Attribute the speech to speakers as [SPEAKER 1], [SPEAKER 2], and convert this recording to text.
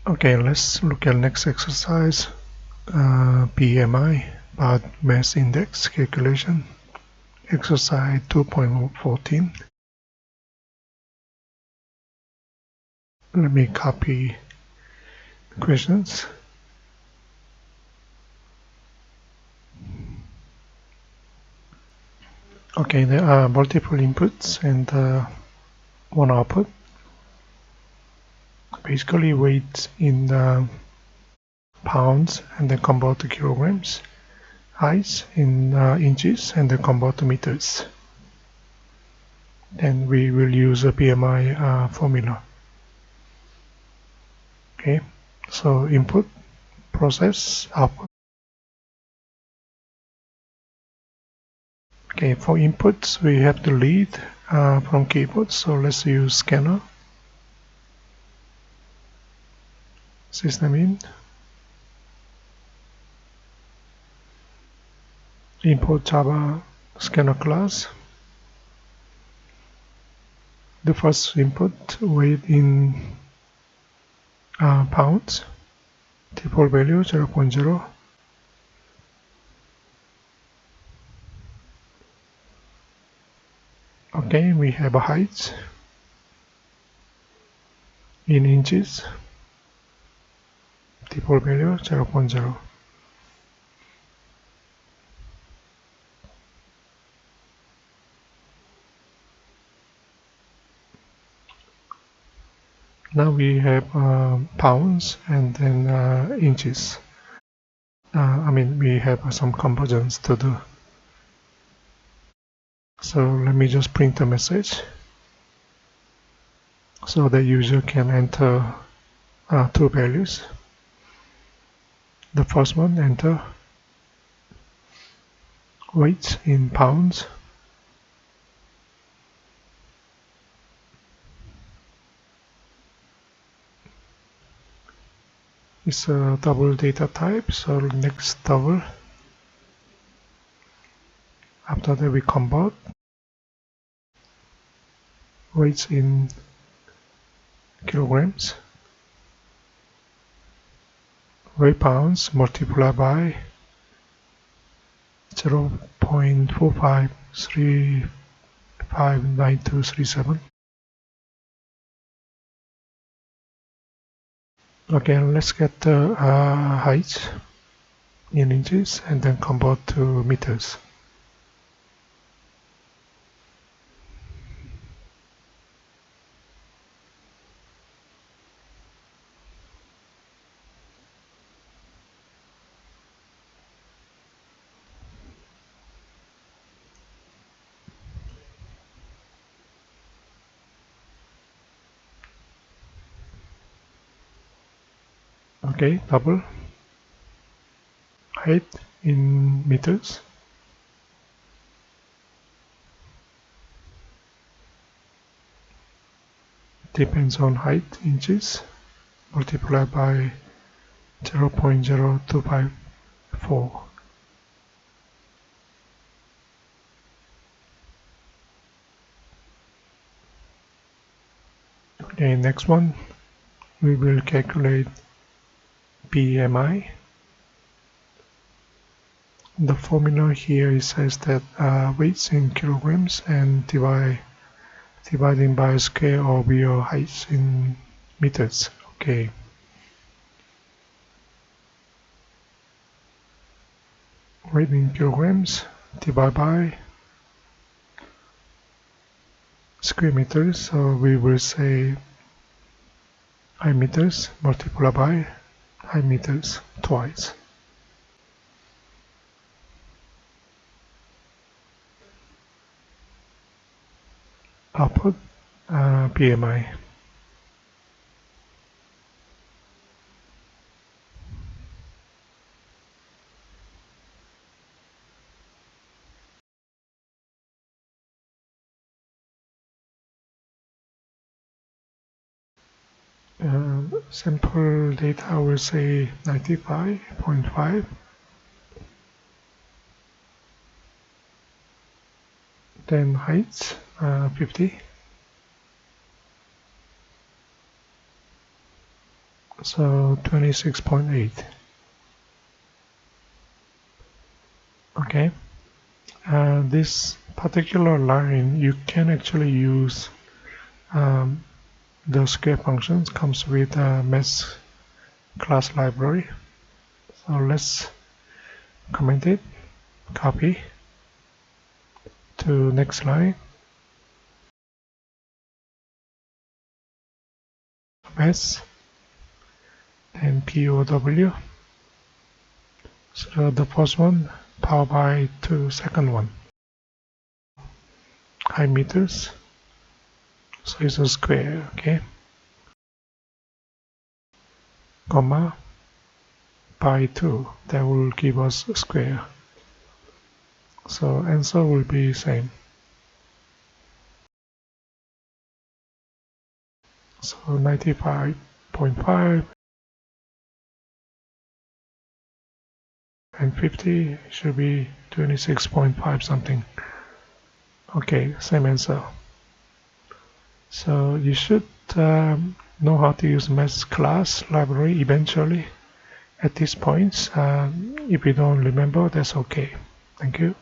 [SPEAKER 1] Okay, let's look at next exercise, BMI, Body Mass Index calculation, exercise 2.14. Let me copy the questions. Okay, there are multiple inputs and one output. Basically weight in pounds and then convert to kilograms, height in inches and then convert to meters. Then we will use a BMI formula. Okay, so input, process, output. Okay, for inputs we have the lead from keyboard, so let's use scanner. System in. Import Java scanner class. The first input weight in pounds, default value 0.0. Okay, we have a height in inches, default value 0.0. Now we have pounds and then inches. We have some conversions to do. So let me just print a message so the user can enter two values. The first one, enter weight in pounds. It's a double data type, so next double. After that we convert weights in kilograms, weight pounds multiplied by 0.45359237. Okay, let's get the height in inches and then convert to meters. Okay, double height in meters, depends on height inches, multiplied by 0.0254. Okay, next one we will calculate BMI. The formula here says that weights in kilograms and dividing by square of your height in meters. Okay. Weight in kilograms divided by square meters. So we will say I meters multiplied by I meters twice. Output BMI. Sample data I will say 95.5. Then height 50. So 26.8. Okay, this particular line you can actually use the square functions comes with a math class library. So let's comment it, copy to next line, math, and POW. So the first one powered by to second one, high meters. So it's a square, okay? Comma by 2, that will give us a square. So answer will be same. So 95.5 and 50 should be 26.5 something. Okay, same answer. So you should know how to use math class library eventually at this point. If you don't remember, that's okay. Thank you.